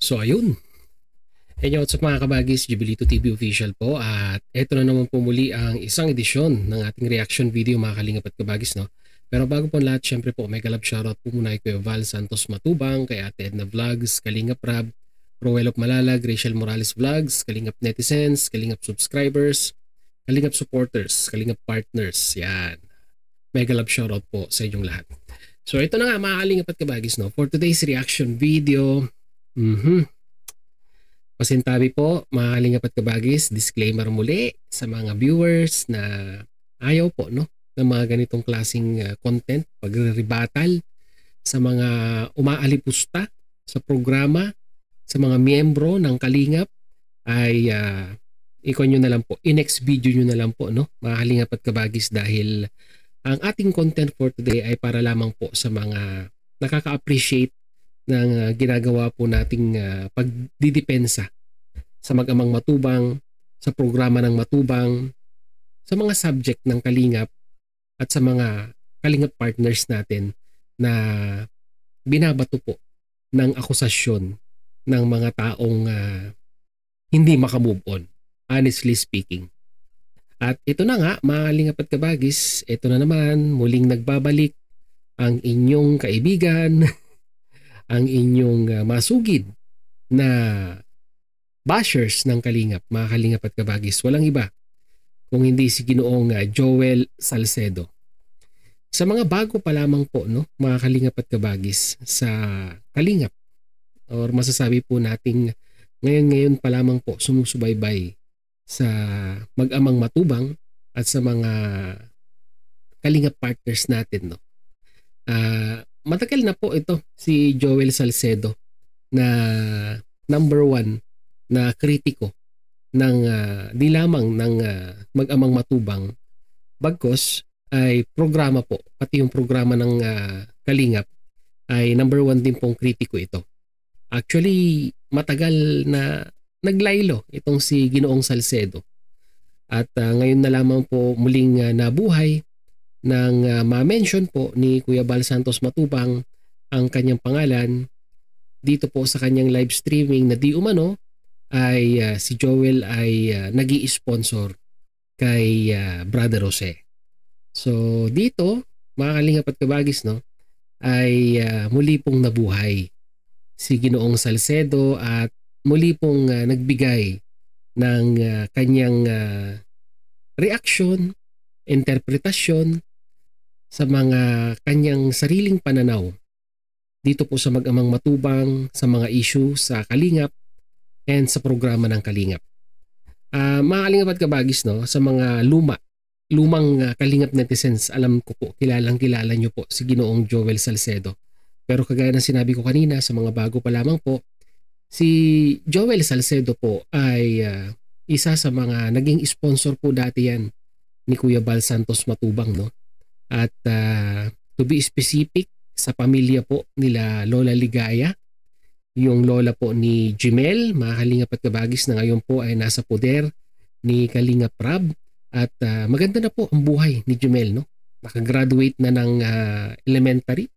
So ayun, what's up mga kabagis, Jubilito TV official po at eto na naman po muli ang isang edisyon ng ating reaction video mga kalingap at kabagis, no? Pero bago po lahat, syempre po may galap shoutout po muna kay Val Santos Matubang, kay Ate Edna Vlogs, Kalingap Rab, Roel of Malalag, Rachel Morales Vlogs, Kalingap Netizens, Kalingap Subscribers, Kalingap Supporters, Kalingap Partners, yan. May galap shoutout po sa inyong lahat. So ito na nga mga kalingap at kabagis, no? For today's reaction video, pasintabi po mga kalingap at kabagis, disclaimer muli sa mga viewers na ayaw po no ng mga ganitong klaseng content, pagre-rebuttal sa mga umaalipusta sa programa, sa mga miyembro ng Kalingap ay ikon nyo na lang po, in-next video nyo na lang po no mga kalingap at kabagis, dahil ang ating content for today ay para lamang po sa mga nakaka-appreciate ng ginagawa po nating pagdidepensa sa mag-amang Matubang, sa programa ng Matubang, sa mga subject ng Kalingap at sa mga Kalingap partners natin na binabato po ng akusasyon ng mga taong hindi makamove on, honestly speaking. At ito na nga mga kalingap at kabagis, ito na naman muling nagbabalik ang inyong kaibigan, ang inyong masugid na bashers ng Kalingap, mga kalingap at kabagis. Walang iba kung hindi si Ginoong Joel Salcedo. Sa mga bago pa lamang po, no, mga kalingap at kabagis sa Kalingap, or masasabi po nating ngayon pa lamang po sumusubaybay sa mag-amang Matubang at sa mga Kalingap partners natin, no. Matagal na po ito si Joel Salcedo na number one na kritiko ng di lamang ng mag-amang Matubang, bagkos ay programa po, pati yung programa ng Kalingap ay number one din pong kritiko ito. Actually matagal na naglaylo itong si Ginoong Salcedo at ngayon na lamang po muling nabuhay nang ma-mention po ni Kuya Val Santos Matubang ang kanyang pangalan dito po sa kanyang live streaming na di umano ay si Joel ay nag-i-sponsor kay Brother Jose. So dito mga kalingap at kabagis, no, ay muli pong nabuhay si Ginoong Salcedo at muli pong nagbigay ng kanyang reaksyon, interpretasyon sa mga kanyang sariling pananaw dito po sa mag-amang Matubang, sa mga issue sa Kalingap and sa programa ng Kalingap. Mga kalingap at kabagis, no, sa mga lumang Kalingap netizens, alam ko po, kilala nyo po si Ginoong Joel Salcedo. Pero kagaya ng sinabi ko kanina, sa mga bago pa lamang po, si Joel Salcedo po ay isa sa mga naging sponsor po dati yan ni Kuya Val Santos Matubang, no. At to be specific, sa pamilya po nila Lola Ligaya, yung lola po ni Jimel, mga kalingap at kabagis, na ngayon po ay nasa poder ni Kalingap Rab. At maganda na po ang buhay ni Jimel, no. Nakagraduate na ng elementary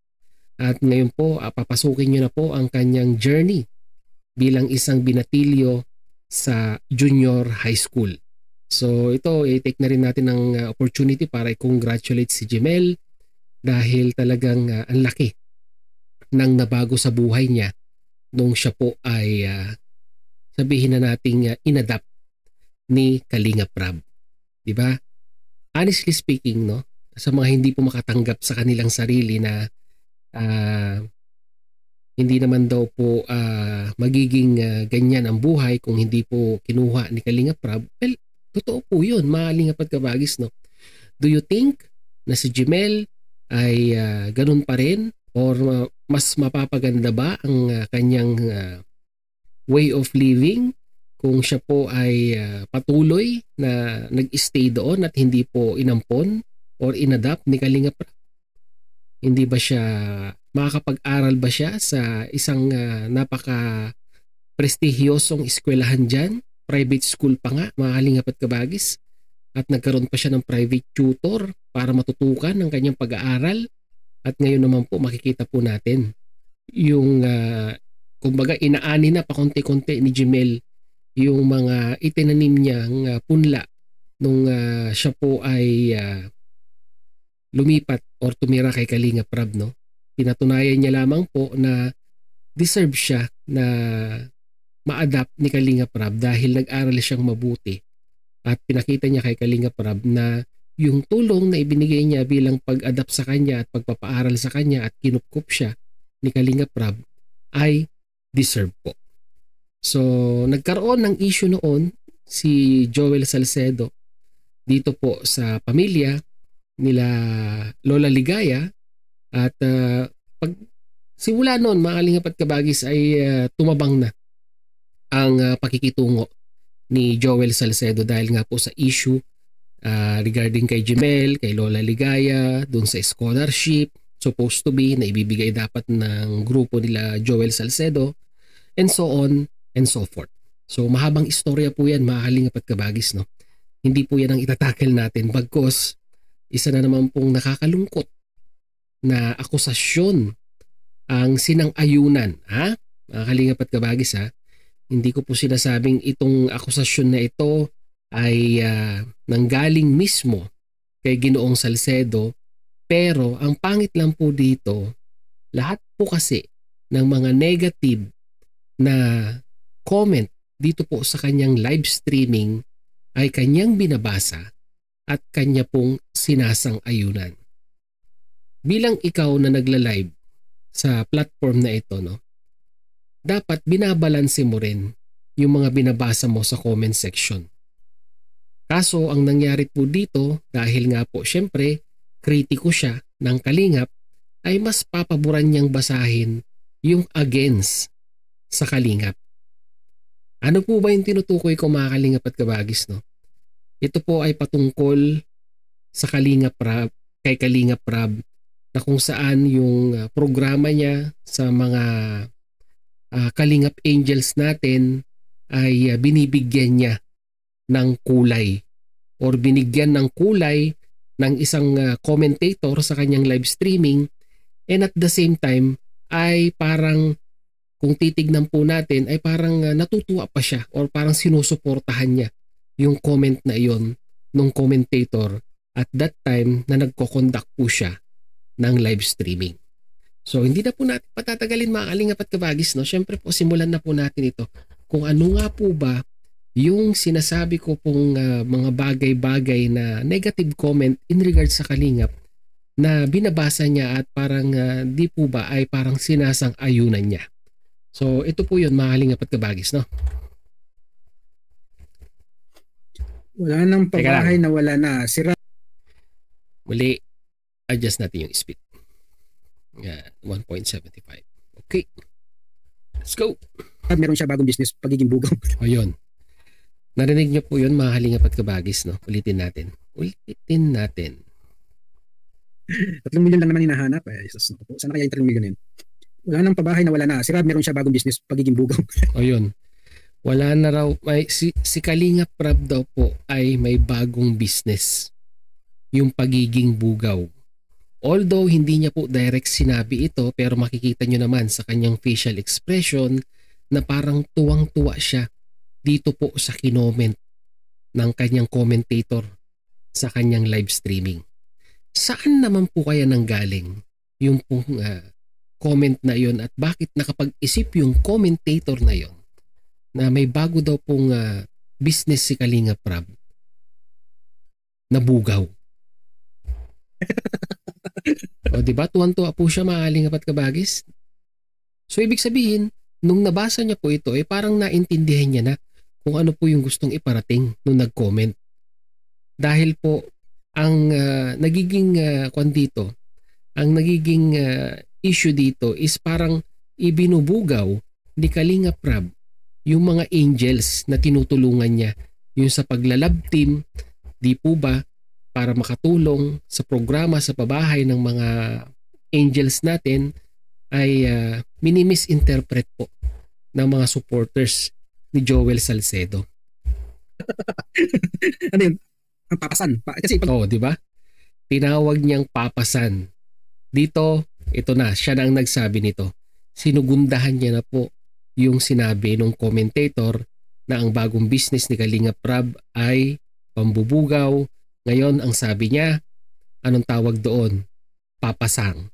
at ngayon po papasukin niyo na po ang kanyang journey bilang isang binatilyo sa junior high school. So ito, i-take na rin natin ang opportunity para i-congratulate si Jimel dahil talagang ang laki ng nabago sa buhay niya nung siya po ay sabihin na nating inadapt ni Kalingap Rab. Diba? Honestly speaking, no, sa mga hindi po makatanggap sa kanilang sarili na hindi naman daw po magiging ganyan ang buhay kung hindi po kinuha ni Kalingap Rab, well, totoo po yun, mga kalingap at kabagis, no. Do you think na si Jimel ay ganun pa rin, or mas mapapaganda ba ang kanyang way of living kung siya po ay patuloy na nag-stay doon at hindi po inampon or inadapt ni Kalingap Rab? Hindi ba siya makakapag-aral ba siya sa isang napaka prestihiyosong eskwelahan dyan, private school pa nga, mga kalingap at kabagis, at nagkaroon pa siya ng private tutor para matutukan ng kanyang pag-aaral? At ngayon naman po makikita po natin yung kumbaga inaani na pakonti-konti ni Jemel yung mga itinanim niyang punla nung siya po ay lumipat or tumira kay Kalinga Prab, no? Pinatunayan niya lamang po na deserve siya na ma-adapt ni Kalinga Prab dahil nag-aral siyang mabuti at pinakita niya kay Kalinga Prab na yung tulong na ibinigay niya bilang pag-adapt sa kanya at pagpapaaral sa kanya at kinupkup siya ni Kalinga Prab ay deserve po. So, nagkaroon ng issue noon si Joel Salcedo dito po sa pamilya nila Lola Ligaya at pag simula noon mga Kalingap at Kabagis ay tumabang na ang pakikitungo ni Joel Salcedo dahil nga po sa issue regarding kay Jemel, kay Lola Ligaya, dun sa scholarship supposed to be na ibibigay dapat ng grupo nila Joel Salcedo and so on and so forth. So mahabang istorya po yan mga Kalingap at Kabagis, no? Hindi po yan ang itatakel natin bagkos isa na naman pong nakakalungkot na akusasyon ang sinang-ayunan, ha? Mga Kalingap at Kabagis, ha? Hindi ko po sinasabing itong akusasyon na ito ay nanggaling mismo kay Ginoong Salcedo, pero ang pangit lang po dito, lahat po kasi ng mga negative na comment dito po sa kanyang live streaming ay kanyang binabasa at kanya pong sinasang-ayunan. Bilang ikaw na nagla-live sa platform na ito, no, dapat binabalanse mo rin yung mga binabasa mo sa comment section. Kaso ang nangyari po dito, dahil nga po syempre kritiko siya ng Kalingap, ay mas papaboran niyang basahin yung against sa Kalingap. Ano po ba yung tinutukoy ko mga Kalingap at Kabagis, no? Ito po ay patungkol sa Kalingap Prab, kay Kalingap Prab, na kung saan yung programa niya sa mga Kalingap Angels natin ay binibigyan niya ng kulay or binigyan ng kulay ng isang commentator sa kanyang live streaming, and at the same time ay parang kung titignan po natin ay parang natutuwa pa siya or parang sinusuportahan niya yung comment na iyon nung commentator at that time na nagko-conduct po siya ng live streaming. So hindi na po natin patatagalin mga Kalingap at Kabagis, no? Syempre po simulan na po natin ito kung ano nga po ba yung sinasabi ko pong mga bagay-bagay na negative comment in regards sa Kalingap na binabasa niya at parang di po ba ay parang sinasang-ayunan niya. So ito po yun mga Kalingap at Kabagis, no? Wala nang pabahay na wala na. Sira. Muli, adjust natin yung speed. 1.75. Okay. Let's go. Meron siya bagong business, pagiging bugaw. O yun. Narinig niyo po yun mga Kalingap at Kabagis, no? Ulitin natin. 3 million lang naman hinahanap. Sana kaya yung 3 million yun. Wala nang pabahay na wala na. Si Rab, meron siya bagong business, pagiging bugaw. O yun. Wala na raw. Si Kalingap Prab daw po ay may bagong business. Yung pagiging bugaw. Although hindi niya po direct sinabi ito, pero makikita nyo naman sa kanyang facial expression na parang tuwang-tuwa siya dito po sa kinoment ng kanyang commentator sa kanyang live streaming. Saan naman po kaya nanggaling yung pong comment na yon at bakit nakapag-isip yung commentator na yon na may bago daw pong business si Kalinga Prab na bugaw? O diba, tuwan-tuwa po siya mga Kalingap at Kabagis. So ibig sabihin, nung nabasa niya po ito, parang naintindihan niya na kung ano po yung gustong iparating nung nag-comment. Dahil po, ang nagiging issue dito is parang ibinubugaw ni Kalinga Prab yung mga angels na tinutulungan niya. Yung sa paglalab team, di po ba, para makatulong sa programa sa pabahay ng mga angels natin ay minimisinterpret po ng mga supporters ni Joel Salcedo. Ano yun? Ang papasan. Kasi Oo, di ba? Tinawag niyang papasan. Dito, ito na, siya na ang nagsabi nito. Sinugundahan niya na po yung sinabi ng commentator na ang bagong business ni Kalingap Rab ay pambubugaw. Ngayon, ang sabi niya, anong tawag doon? Papasang.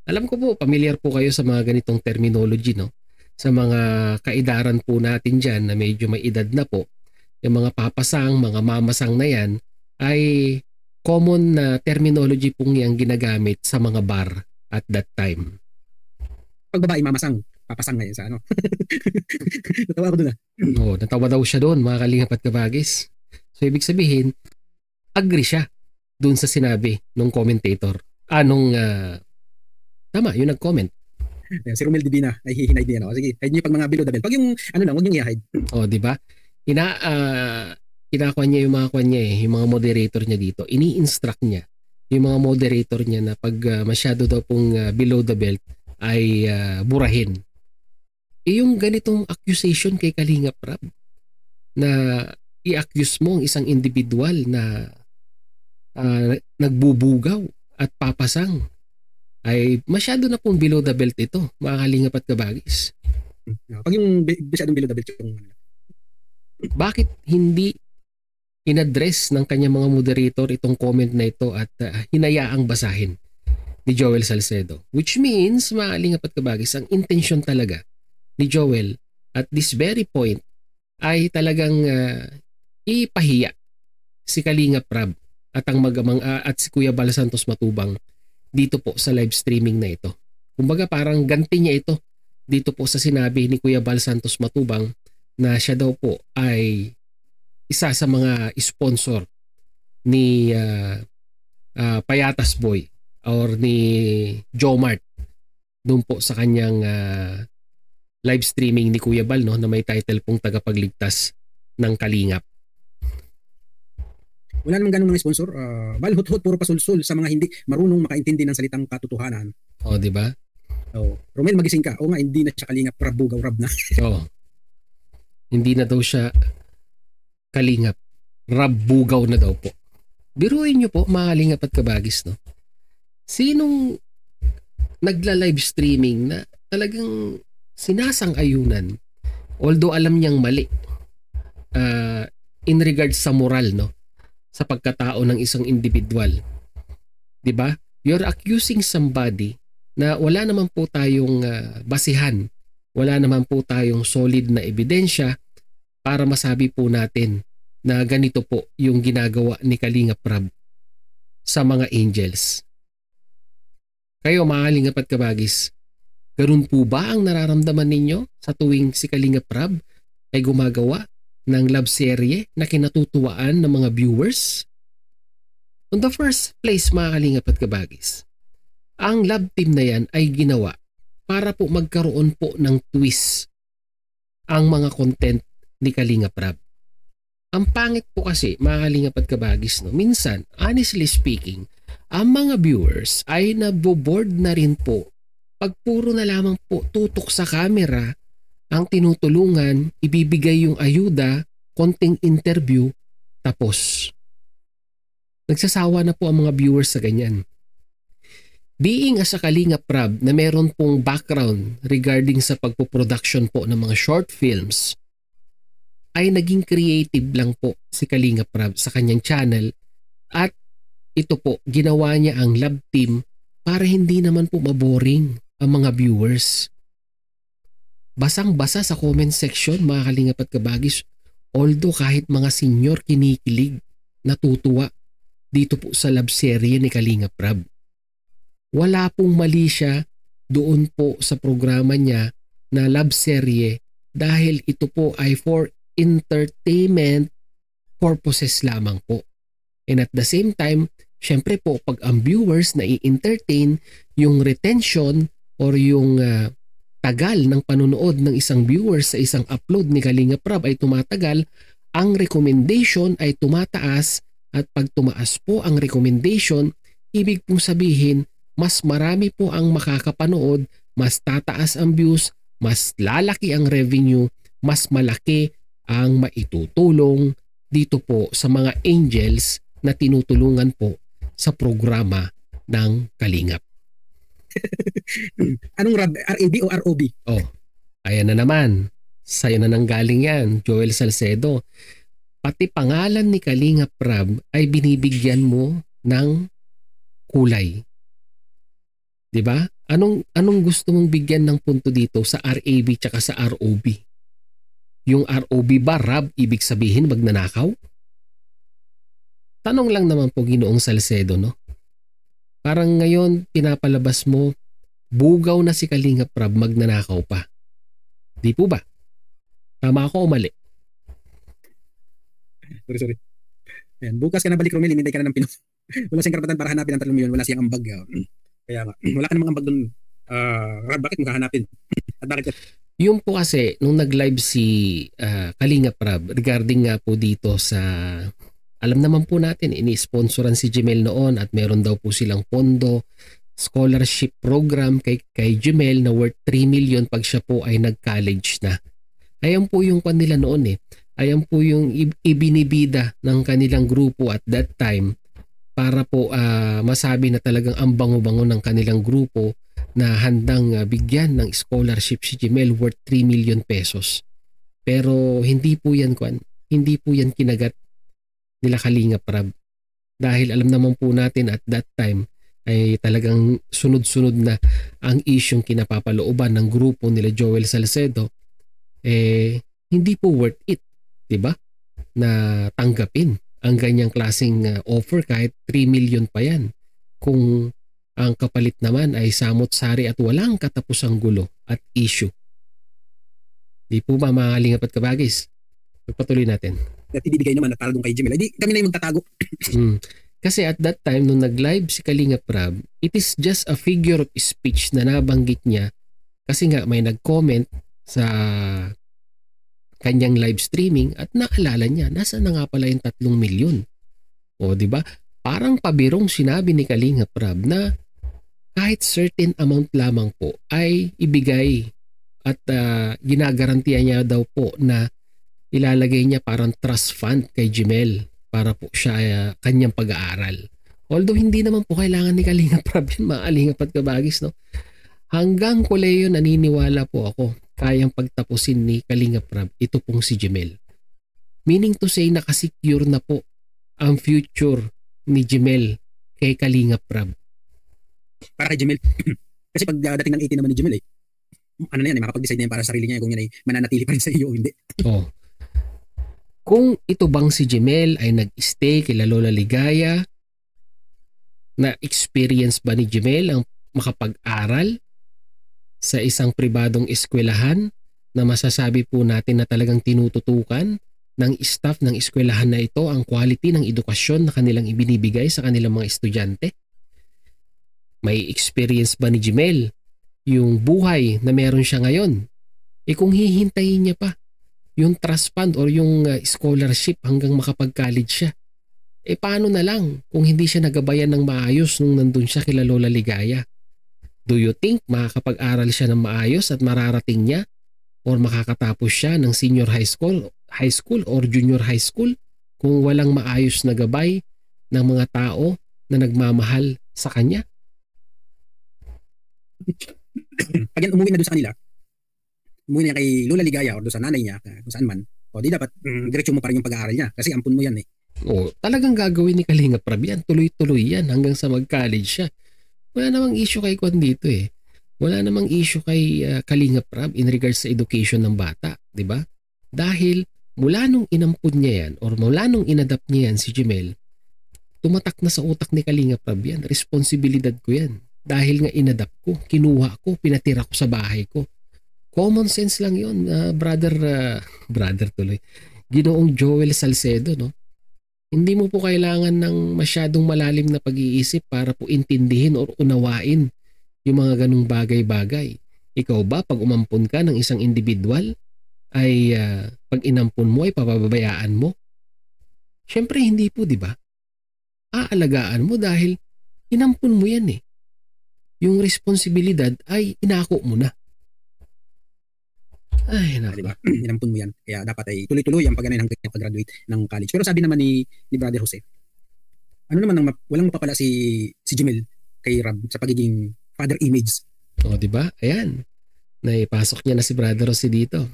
Alam ko po, familiar po kayo sa mga ganitong terminology, no? Sa mga kaedaran po natin dyan na medyo may edad na po, yung mga papasang, mga mamasang na yan, ay common na terminology pong yung ginagamit sa mga bar at that time. Pag babae mamasang, papasang ngayon sa ano. Natawa ako doon Oo, natawa daw siya doon, mga Kalingap at Kabagis. So, ibig sabihin, agree siya doon sa sinabi ng commentator. Tama, yung nag-comment. Si Romel Divina ay hihinay din. Sige, hide niyo pag mga below the belt. Pag yung ano lang, huwag niyo i-hide. O, di ba? Kinakuha niya yung mga kwan niya yung mga moderator niya dito. Ini-instruct niya yung mga moderator niya na pag masyado daw pong below the belt ay burahin. Yung ganitong accusation kay Kalingap Rab na i-accuse mo ang isang individual na nagbubugaw at papasang ay masyado na pong below the belt ito, mga Kalingap at Kabagis. Pag yung masyadong below the belt yung bakit hindi in-address ng kanyang mga moderator itong comment na ito at hinayaang basahin ni Joel Salcedo? Which means, mga Kalingap at Kabagis, ang intention talaga ni Joel at this very point ay talagang ipahiya si Kalingap Rab at ang at si Kuya Bal Santos Matubang dito po sa live streaming na ito. Kumbaga parang ganti niya ito dito po sa sinabi ni Kuya Bal Santos Matubang na siya daw po ay isa sa mga sponsor ni Payatas Boy or ni Jomart doon po sa kanyang live streaming ni Kuya Bal, no, na may title pong Tagapagligtas ng Kalingap. Wala namang ganun mga sponsor. Bal hut-hut, puro pasulsul sa mga hindi marunong makaintindi ng salitang katotohanan. O, di ba? Romel, magising ka. O nga, hindi na siya Kalingap, Rabugaw, Rab na. Hindi na daw siya Kalingap. Rabugaw na daw po. Biruin nyo po, mga Kalingap at Kabagis, no? Sinong nagla-live streaming na talagang sinasang-ayunan, although alam niyang mali, in regards sa moral, no, sa pagkatao ng isang individual, di ba? You're accusing somebody na wala naman po tayong basihan, wala naman po tayong solid na ebidensya para masabi po natin na ganito po yung ginagawa ni Kalingap Rab sa mga angels. Kayo, mga Kalingap at Kabagis, ganun po ba ang nararamdaman ninyo sa tuwing si Kalingap Rab ay gumagawa ng love serye na kinatutuwaan ng mga viewers? On the first place, mga Kalingap at Kabagis, ang love team na yan ay ginawa para po magkaroon po ng twist ang mga content ni Kalingap Rab. Ang pangit po kasi, mga Kalingap at Kabagis, no, minsan, honestly speaking, ang mga viewers ay naboboard na rin po pag puro na lamang po tutok sa camera ang tinutulungan, ibibigay yung ayuda, konting interview, tapos. Nagsasawa na po ang mga viewers sa ganyan. Being as a Kalingap Rab na meron pong background regarding sa pagpoproduction po ng mga short films, ay naging creative lang po si Kalingap Rab sa kanyang channel at ito po, ginawa niya ang love team para hindi naman po maboring ang mga viewers. Basang-basa sa comment section, mga Kalingap at Kabagis, although kahit mga senior kinikilig, natutuwa dito po sa love serye ni Kalingap Rab. Wala pong mali siya doon po sa programa niya na love serye dahil ito po ay for entertainment purposes lamang po. And at the same time, syempre po pag ang viewers na i-entertain, yung retention or yung tagal ng panunood ng isang viewer sa isang upload ni Kalingap Rab ay tumatagal, ang recommendation ay tumataas at pag tumaas po ang recommendation, ibig pong sabihin mas marami po ang makakapanood, mas tataas ang views, mas lalaki ang revenue, mas malaki ang maitutulong dito po sa mga angels na tinutulungan po sa programa ng Kalingap. Anong RAB? RAB o ROB? Ayan na naman. Sa'yo na nanggaling yan, Joel Salcedo. Pati pangalan ni Kalingap Rab ay binibigyan mo ng kulay. 'Di ba? Anong gusto mong bigyan ng punto dito sa RAB tsaka sa ROB? Yung ROB ba, Rab, ibig sabihin magnanakaw? Tanong lang naman po, Ginoong Salcedo, no? Parang ngayon pinapalabas mo, bugaw na si Kalingap Rab, magnanakaw pa. Di po ba? Tama ako o mali? Sorry. Ayan, bukas ka na balik, Romel, hinintay ka na ng Pinoy. Wala siyang karapatan para hanapin ang 3 milyon. Wala siyang ambag. Kaya nga, wala ka namang ambag doon. Rab, bakit mo hahanapin? At bakit? Yung po kasi, nung nag-live si Kalingap Rab regarding nga po dito sa, alam naman po natin, ini-sponsoran si Jemel noon at meron daw po silang pondo, scholarship program kay Jemel na worth 3 million pag siya po ay nag-college na. Ayan po yung kanila noon eh. Ayan po yung ibinibida ng kanilang grupo at that time para po masabi na talagang ang bango-bango ng kanilang grupo na handang bigyan ng scholarship si Jemel worth 3 million pesos. Pero hindi po yan kinagat nila Kalingap Rab. Dahil alam naman po natin at that time ay talagang sunod-sunod na ang isyong kinapapalooban ng grupo nila Joel Salcedo, hindi po worth it, 'di ba? Na tanggapin ang ganyang klaseng offer kahit 3 million pa yan. Kung ang kapalit naman ay samot-sari at walang katapusang gulo at issue. Di po ba, mga Kalingap at Kabagis? Pagpatuloy natin. At ibibigay naman at para doon kay Jemel. Di kami na yung magtatago. Kasi at that time, nung nag-live si Kalingap Rab, it is just a figure of speech na nabanggit niya kasi nga may nag-comment sa kanyang live streaming at naalala niya, nasa na nga pala yung 3 milyon. O di ba? Parang pabirong sinabi ni Kalingap Rab na kahit certain amount lamang po ay ibigay at ginagarantiya niya daw po na ilalagay niya parang trust fund kay Jemel para po siya kanyang pag-aaral. Although hindi naman po kailangan ni Kalingap Rab yun, mga Kalingap at Kabagis, no? Hanggang koleyo naniniwala po ako kayang pagtapusin ni Kalingap Rab ito pong si Jemel. Meaning to say, nakasecure na po ang future ni Jemel kay Kalingap Rab. Para kay Jemel. Kasi pag dating ng 18 naman ni Jemel ano na yan, makapag-decide na yan para sa sarili niya kung yan ay mananatili pa rin sa iyo o hindi. Kung ito bang si Jemel ay nag-stay kila Lola Ligaya, na experience ba ni Jemel ang makapag-aral sa isang pribadong eskwelahan na masasabi po natin na talagang tinututukan ng staff ng eskwelahan na ito ang quality ng edukasyon na kanilang ibinibigay sa kanilang mga estudyante? May experience ba ni Jemel yung buhay na meron siya ngayon? Kung hihintayin niya pa yung trust fund or yung scholarship hanggang makapag-college siya, paano na lang kung hindi siya nagabayan ng maayos nung nandun siya kila Lola Ligaya? Do you think makakapag-aral siya ng maayos at mararating niya or makakatapos siya ng senior high school or junior high school kung walang maayos na gabay ng mga tao na nagmamahal sa kanya? Pag yan umuwi na doon sa kanila, umuwi na kay Lola Ligaya o doon sa nanay niya, kung saan man, di dapat diretso mo pa rin yung pag-aaral niya kasi ampun mo yan eh. Talagang gagawin ni Kalingap Rab yan, tuloy-tuloy yan hanggang sa mag-college siya. Wala namang issue kay Kwan dito eh. Wala namang issue kay Kalingap Rab in regards sa education ng bata, di ba? Dahil mula nung inampun niya yan or mula nung inadapt niya yan si Jemel, tumatak na sa utak ni Kalingap Rab yan. Responsibilidad ko yan. Dahil nga inadapt ko, kinuha ko, pinatira ko sa bahay ko. Common sense lang yun, brother tuloy. Ginoong Joel Salcedo, no? Hindi mo po kailangan ng masyadong malalim na pag-iisip para po intindihin o unawain yung mga ganung bagay-bagay. Ikaw ba, pag umampun ka ng isang individual, ay pag inampun mo ay papabayaan mo? Siyempre hindi po, di ba? Aalagaan mo dahil inampun mo yan eh. Yung responsibilidad ay inako mo na. Ay, diba? Inampun mo yan. Kaya dapat ay tuloy-tuloy ang pag-graduate ng college. Pero sabi naman ni Brother Jose, ano naman walang mapapala si Jemel kay Rab sa pagiging father image. Di ba? Ayan. Naipasok niya na si Brother Jose dito.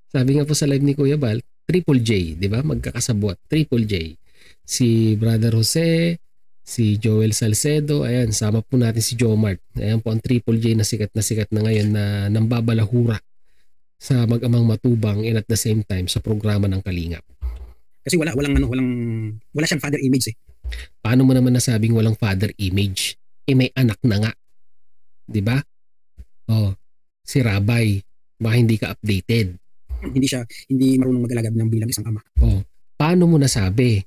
Sabi nga po sa live ni Kuya Bal, Triple J, di ba? Magkakasabwat, Triple J. Si Brother Jose, si Joel Salcedo, ayan, sama po natin si Jomart. Ayan po ang Triple J na sikat na ngayon na nambabalahura sa Mag-amang Matubang and at the same time sa programa ng Kalingap. Kasi wala siyang father image eh. Paano mo naman nasabing walang father image? May anak na nga. 'Di ba? Oh, si Rabay, baka hindi ka updated. Hindi marunong mag-alaga ng bilang isang ama. Oh, paano mo nasabi?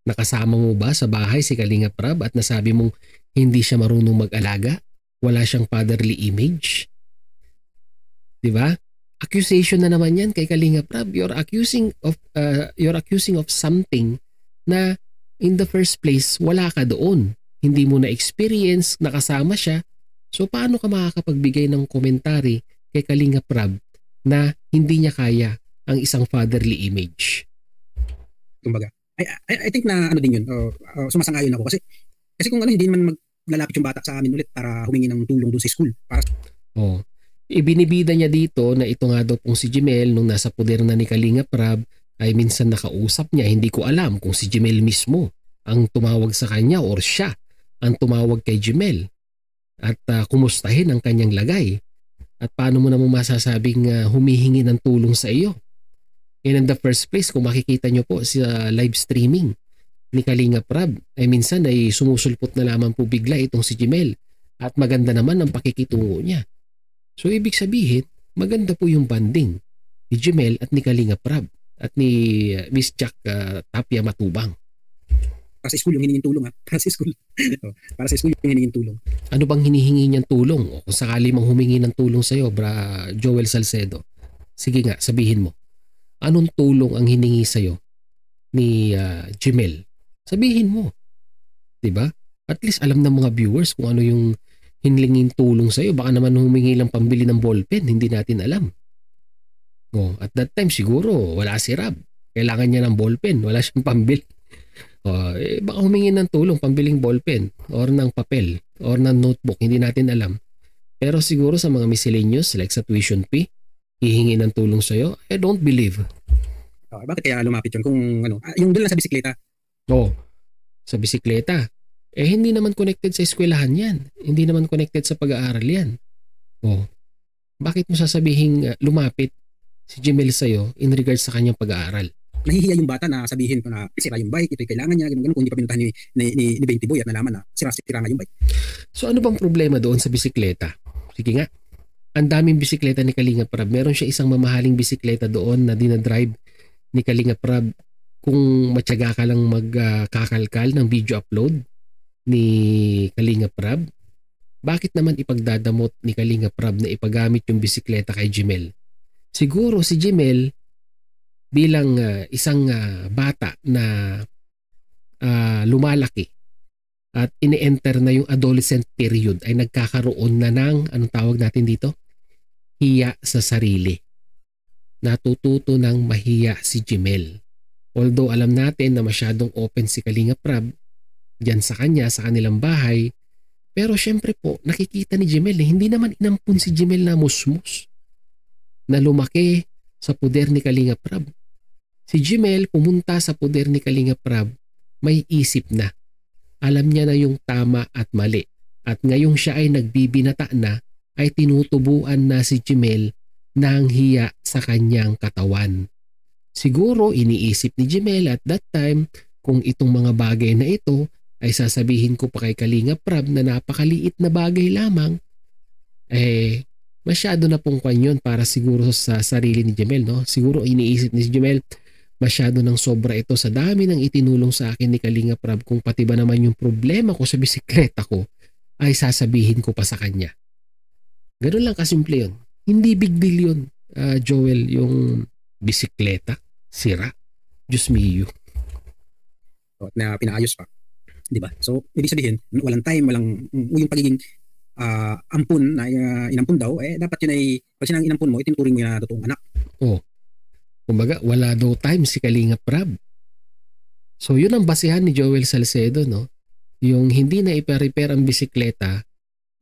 Nakasama mo ba sa bahay si Kalingap Rab at nasabi mong hindi siya marunong mag-alaga? Wala siyang fatherly image? 'Di ba? Accusation na naman 'yan kay Kalingap Rab. You're accusing of something na in the first place wala ka doon. Hindi mo na experience, nakasama siya. So paano ka makakapagbigay ng komentary kay Kalingap Rab na hindi niya kaya ang isang fatherly image? Kumbaga, I think na ano din 'yun. Sumasang-ayon ako kasi kung hindi naman maglalapit yung bata sa amin ulit para humingi ng tulong doon sa school para ibinibida niya dito na ito nga daw pong si Jemel nung nasa poder na ni Kalingap Rab ay minsan nakausap niya. Hindi ko alam kung si Jemel mismo ang tumawag sa kanya or siya ang tumawag kay Jemel at kumustahin ang kanyang lagay. At paano mo naman masasabing humihingi ng tulong sa iyo? And in the first place, kung makikita nyo po sa live streaming ni Kalingap Rab, ay minsan ay sumusulpot na lamang po bigla itong si Jemel at maganda naman ang pakikitungo niya. So ibig sabihin, maganda po yung banding ni Jemel at ni Kalingap Rab at ni Miss Jack Tapia Matubang. Para sa school yung hiningin tulong Para sa school. Para sa school yung hiningin tulong. Ano bang hinihingi niyang tulong? O kung sakali mang humingi ng tulong sa iyo, Joel Salcedo, sige nga, sabihin mo. Anong tulong ang hiningi sa iyo ni Jemel? Sabihin mo. 'Di ba? At least alam ng mga viewers kung ano yung hinlingin tulong sa iyo. Baka naman humingi lang pambili ng ballpen, hindi natin alam. At that time siguro wala si Rab. Kailangan niya ng ballpen, wala siyang pambili. Baka humingi ng tulong, pambiling ballpen or ng papel or ng notebook, hindi natin alam. Pero siguro sa mga miscellaneous like sa tuition fee, hihingi ng tulong sa iyo, I don't believe. Bakit kaya lumapit yun? Kung yung doon lang sa bisikleta. Sa bisikleta. Hindi naman connected sa eskwelahan yan. Hindi naman connected sa pag-aaral yan. Bakit mo sasabihing lumapit si Jemel sa'yo in regards sa kanyang pag-aaral? Nahihiya yung bata na sabihin ko na sira yung bike, ito'y kailangan niya, ganun, kung hindi pa pinuntahan ni 20 Boy at nalaman na sira nga yung bike. So ano bang problema doon sa bisikleta? Sige nga, ang daming bisikleta ni Kalingap Rab. Meron siya isang mamahaling bisikleta doon na dinadrive ni Kalingap Rab. Kung matyaga ka lang magkakalkal ng video upload ni Kalingap Rab, bakit naman ipagdadamot ni Kalingap Rab na ipagamit yung bisikleta kay Jemel? Siguro si Jemel bilang isang bata na lumalaki at ini-enter na yung adolescent period ay nagkakaroon na ng, anong tawag natin dito? Hiya sa sarili. Natututo ng mahiya si Jemel. Although alam natin na masyadong open si Kalingap Rab diyan sa kanya, sa kanilang bahay, pero syempre po, nakikita ni Jemel, hindi naman inampun si Jemel na musmus na lumaki sa poder ni Kalingap Rab. Si Jemel pumunta sa poder ni Kalingap Rab, may isip na. Alam niya na yung tama at mali. At ngayong siya ay nagbibinata na, ay tinutubuan na si Jemel ng hiya sa kanyang katawan. Siguro iniisip ni Jemel at that time, kung itong mga bagay na ito ay sasabihin ko pa kay Kalingap Rab na napakaliit na bagay lamang, masyado na pong kwan yun para siguro sa sarili ni Jemel, no? Siguro iniisip ni Jemel, masyado ng sobra ito sa dami ng itinulong sa akin ni Kalingap Rab, kung pati ba naman yung problema ko sa bisikleta ko ay sasabihin ko pa sa kanya. Ganun lang kasimple yun. Hindi big deal yun, Joel, yung bisikleta, sira. Diyos mio. Na pinaayos pa. Diba? So, ibig sabihin, walang time, yung pagiging ampun na inampun daw, dapat yun ay, pag sinang inampun mo, itinuturing mo yung totoong anak. Kumbaga, wala daw time si Kalingap Rab. So, yun ang basihan ni Joel Salcedo, no? Yung hindi na ipa-repair ang bisikleta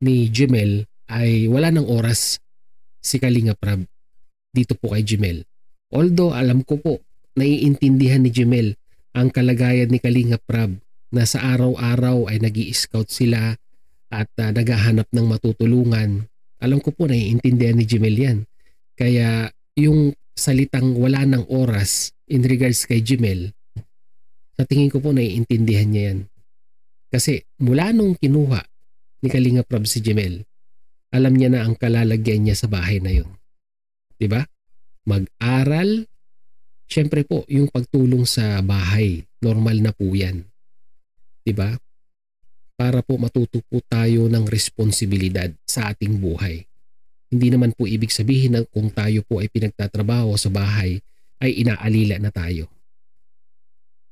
ni Jemel ay wala ng oras si Kalinga Prab dito po kay Jemel. Although alam ko po, naiintindihan ni Jemel ang kalagayan ni Kalinga Prab na sa araw-araw ay nag-i-scout sila at naghahanap ng matutulungan. Alam ko po naiintindihan ni Jemel yan. Kaya yung salitang wala ng oras in regards kay Jemel, sa tingin ko po naiintindihan niya yan. Kasi mula nung kinuha ni Kalinga Prab si Jemel, alam niya na ang kalalagyan niya sa bahay na yun. Diba? Mag-aral, syempre po yung pagtulong sa bahay, normal na po yan. Diba? Para po matuto po tayo ng responsibilidad sa ating buhay. Hindi naman po ibig sabihin na kung tayo po ay pinagtatrabaho sa bahay ay inaalila na tayo.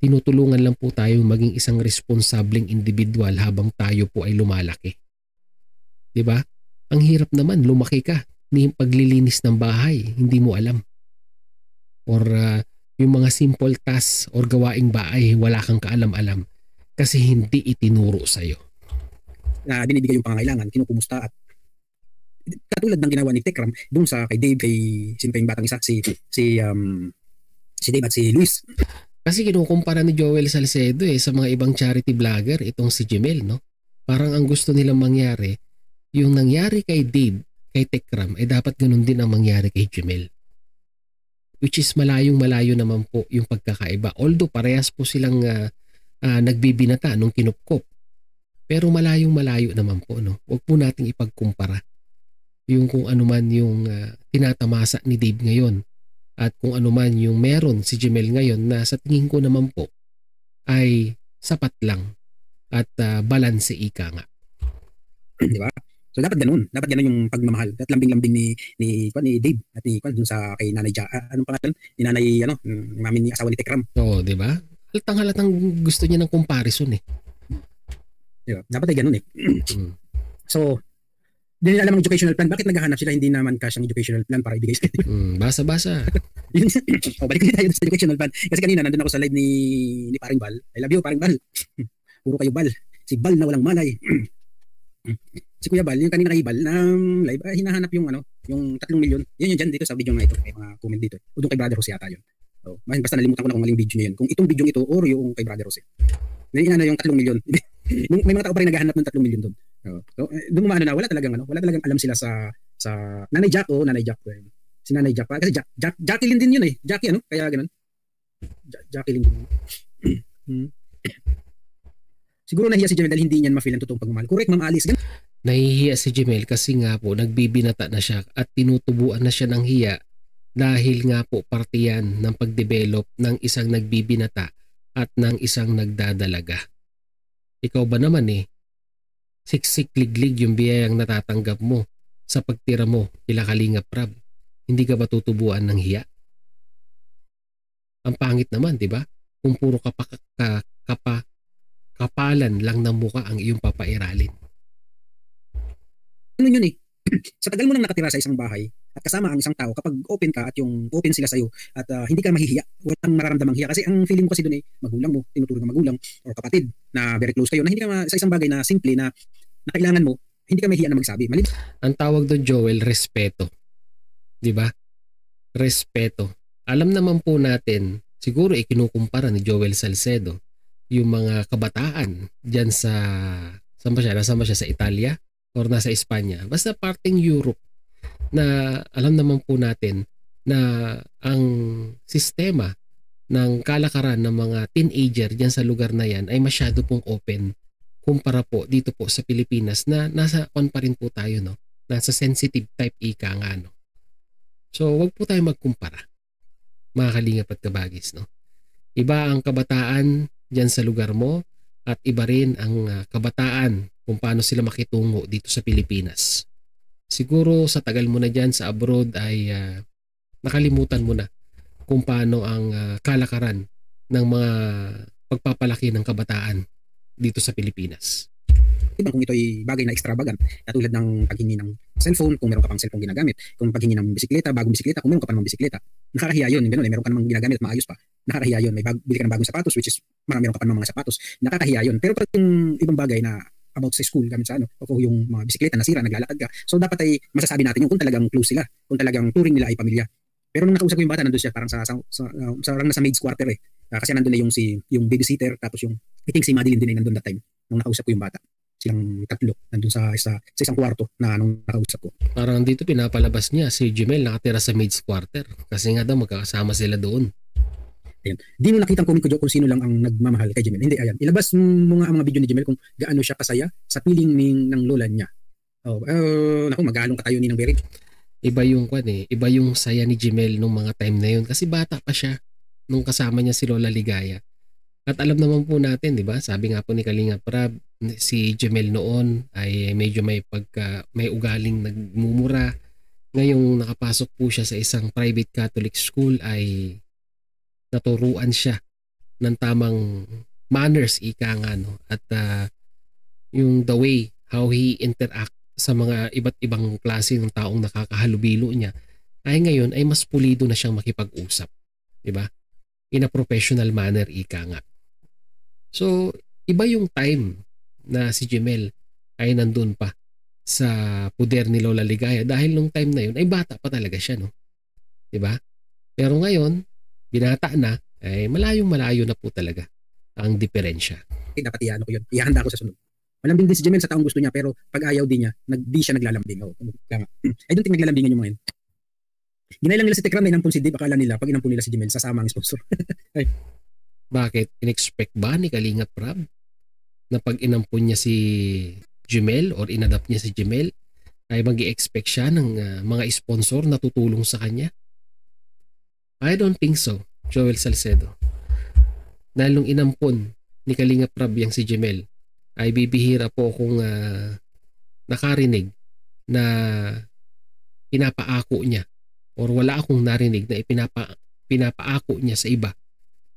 Tinutulungan lang po tayo maging isang responsableng individual habang tayo po ay lumalaki. Diba? Ang hirap naman, lumaki ka, ni paglilinis ng bahay, hindi mo alam. Or yung mga simple tasks or gawaing bahay, wala kang kaalam-alam kasi hindi itinuro sa'yo. Binibigay yung pangangailangan, kinukumusta at katulad ng ginawa ni Tekram doon sa kay Dave, kay sino pa yung batang isa, si Dave at si Luis. Kasi kinukumpara ni Joel Salcedo sa mga ibang charity vlogger itong si Jemel, no? Parang ang gusto nilang mangyari, yung nangyari kay Dave, kay Tekram, dapat ganun din ang mangyari kay Jemel. Which is malayong-malayo naman po yung pagkakaiba. Although parehas po silang nagbibinata nung kinupkop. Pero malayong-malayo naman po, no? Huwag po nating ipagkumpara yung kung ano man yung tinatamasa ni Dave ngayon at kung ano man yung meron si Jemel ngayon na sa tingin ko naman po ay sapat lang at balanse ika nga. Di ba? So dapat ganun yung pagmamahal at lambing-lambing ni Dave at ni dun sa kay Nanay anong pangalan ni Nanay mami ni asawa ni Tekram. Oo, di ba? Halatang gusto niya ng comparison Diba? Dapat ay ganun So hindi nila alam ang educational plan. Bakit naghahanap sila? Hindi naman cash ang educational plan para ibigay sa kanila. Basa-basa. Balik ulit tayo sa educational plan. Kasi kanina nandun ako sa live ni Paring Bal. I love you, Paring Bal. Puro kayo Bal. Si Bal na walang malay. Si Kuya Bal, yung kanina kay Bal na live, hinahanap yung yung 3 million. Yun yung dyan dito sa video nga ito. May mga comment dito. O doon kay Brother Jose ata yun. Basta nalimutan ko na kung maling video niya yun. Kung itong video ito or yung kay Brother Jose. Yung 3 million. May mga tao pa rin naghahanap ng 3 million doon. So, doon mo na wala talagang alam sila sa Nanay Jack si Nanay Jack kasi Jacqueline din yun Jackie kaya ganoon. Jacqueline din. Siguro nahiya si Jemel dahil hindi niyan ma-feel ang totoong pagmamahal. Correct, Ma'am Alice. Nahihiya si Jemel kasi nga po nagbibinata na siya at tinutubuan na siya ng hiya dahil nga po parte yan ng pagdevelop ng isang nagbibinata at ng isang nagdadalaga. Ikaw ba naman siksik-liglig yung biyayang natatanggap mo sa pagtira mo kila Kalinga Prab. Hindi ka ba tutubuan ng hiya? Ang pangit naman, di ba? Kung puro kapalan lang ng muka ang iyong papairalin. Ano yun sa tagal mo nang nakatira sa isang bahay at kasama ang isang tao, kapag open ka at yung open sila sa'yo at hindi ka mahihiya, walang mararamdamang hiya. Kasi ang feeling ko kasi doon magulang mo, tinutulong ng magulang o kapatid na very close kayo na hindi ka sa isang bagay na simple na kailangan mo, hindi ka mahihiya na magsabi. Ang tawag doon, Joel, respeto. Di ba? Respeto. Alam naman po natin, siguro ikinukumpara ni Joel Salcedo yung mga kabataan dyan saan ba siya? Nasaan ba siya? Sa Italia? Or nasa Espanya? Basta parting Europe na alam naman po natin na ang sistema ng kalakaran ng mga teenager dyan sa lugar na yan ay masyado pong open kumpara po dito po sa Pilipinas na nasa on pa rin po tayo, no? Nasa sensitive type ika nga, no? So wag po tayo magkumpara, mga kalingap at kabagis, no? Iba ang kabataan dyan sa lugar mo at iba rin ang kabataan kung paano sila makitungo dito sa Pilipinas. Siguro sa tagal mo na dyan sa abroad ay nakalimutan mo na kung paano ang kalakaran ng mga pagpapalaki ng kabataan dito sa Pilipinas. Kung ito ay bagay na extravagant, katulad ng paghingi ng cellphone, kung meron ka pang cellphone ginagamit, kung paghingi ng bisikleta, bagong bisikleta, kung meron ka pa namang bisikleta, nakakahiya yun. Ganun, meron ka namang ginagamit at maayos pa, nakakahiya yun. May bili ka ng bagong sapatos, which is meron ka pa namang mga sapatos, nakakahiya yun. Pero pag yung ibang bagay na about sa school gamit sa ano o kung yung mga bisikleta nasira naglalakad ka. So dapat ay masasabi natin yung kung talagang close sila, kung talagang turing nila ay pamilya. Pero nung nakausap ko yung bata nandun siya parang sa nasa maid's quarter eh. Kasi nandun na yung babysitter tapos yung I think si Madeline din ay nandun that time nung nakausap ko yung bata. Silang tatlo nandun sa isang kwarto na nung nakausap ko. Parang dito pinapalabas niya si Jemel nakatira sa maid's quarter kasi nga daw magkakasama sila doon. Ayan. Di mo nakitang comment ko kung sino lang ang nagmamahal kay Jemel. Hindi, ayan. Ilabas mo nga ang mga video ni Jemel kung gaano siya kasaya sa piling ng lola niya. Naku, maghalong ka tayo ni ng Berry. Iba yung iba yung saya ni Jemel nung mga time na yun kasi bata pa siya nung kasama niya si Lola Ligaya. At alam naman po natin, di ba? Sabi nga po ni Kalinga Prab, si Jemel noon ay medyo may ugaling nagmumura. Ngayong nakapasok po siya sa isang private Catholic school ay naturuan siya ng tamang manners ika nga no at yung the way how he interact sa mga iba't ibang klase ng taong nakakahalubilo niya ay ngayon ay mas pulido na siyang makipag-usap, di ba? In a professional manner ika nga. So iba yung time na si Jemel ay nandun pa sa puder ni Lola Ligaya dahil nung time na yun ay bata pa talaga siya, no? Di ba? Pero ngayon binata na, ay malayong-malayo na po talaga ang diferensya. Dapat iyan ko yun. Ihanda ko sa sunod. Malambing din si Jemel sa taong gusto niya pero pag ayaw din niya, di siya naglalambing. I don't think naglalambingan yung mga yun. Ginailang nila si Tekram na inampun si Dave. Akala nila pag inampun nila si Jemel, sasama ang sponsor. Bakit? In-expect ba ni Kalinga Prab na pag inampun niya si Jemel or inadapt niya si Jemel ay mag-i-expect siya ng mga sponsor na tutulong sa kanya? I don't think so, Joel Salcedo. Dahil nung inampon ni Kalinga Prab yang si Jemel, ay bibihira po akong nakarinig na pinapaako niya or wala akong narinig na pinapaako niya sa iba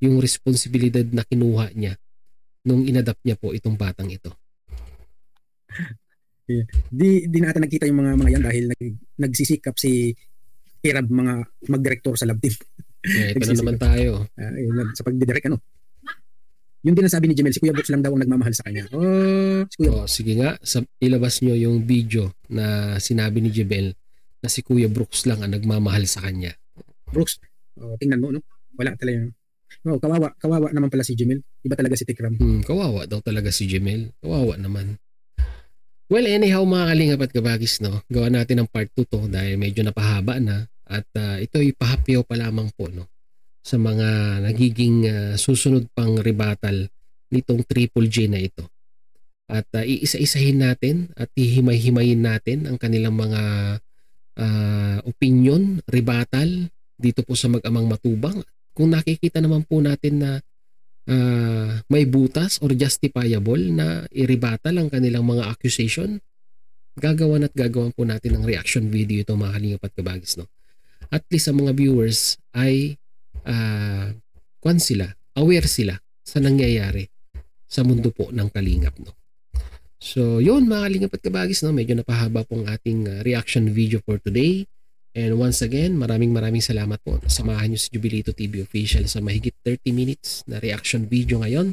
yung responsibilidad na kinuha niya nung inadapt niya po itong batang ito. Yeah. Di natin nagkita yung mga yan dahil nagsisikap si Kirab mga mag-director sa lab team. Yeah, ito na naman tayo. Sa pagdidirect ano. Yung din ang sabi ni Jemel, si Kuya Brooks lang daw ang nagmamahal sa kanya. Si Kuya sige nga, ilabas nyo yung video na sinabi ni Jemel na si Kuya Brooks lang ang nagmamahal sa kanya. Brooks, tingnan mo, no? Wala talaga. Kawawa naman pala si Jemel. Iba talaga si Tikram. Kawawa daw talaga si Jemel. Kawawa naman. Well, anyhow mga kalingap at kabagis, no? Gawa natin ang part 2 to dahil medyo napahaba na. At ito ay pahapyaw pa lamang po, no? Sa mga nagiging susunod pang rebuttal nitong Triple J na ito. At iisa-isahin natin at hihimay-himayin natin ang kanilang mga opinion, rebuttal dito po sa mag-amang matubang. Kung nakikita naman po natin na may butas or justifiable na i-rebuttal ang kanilang mga accusation, gagawan po natin ng reaction video ito mga kalingap at kabagis, no? At least ang mga viewers ay aware sila sa nangyayari sa mundo po ng kalingap, no? So yun mga kalingap at kabagis, no? Medyo napahaba pong ating reaction video for today. And once again, maraming salamat po. Samahan nyo si Jubilito TV Official sa mahigit 30 minutes na reaction video ngayon.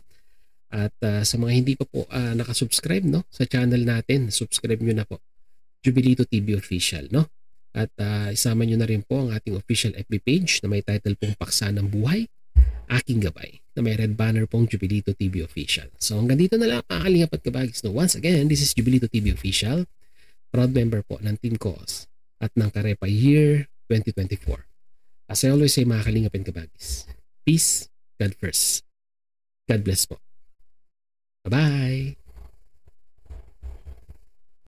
At sa mga hindi pa po nakasubscribe, no, sa channel natin, subscribe nyo na po. Jubilito TV Official, no? At isama nyo na rin po ang ating official FB page na may title pong Paksa ng Buhay, Aking Gabay, na may red banner pong Jubilito TV Official. So hanggang dito na lang mga kalingap at kabagis, no? Once again, this is Jubilito TV Official, proud member po ng Team Cause at ng Karepa Year 2024. As I always say mga kalingap and kabagis, peace, God first. God bless po. Bye-bye!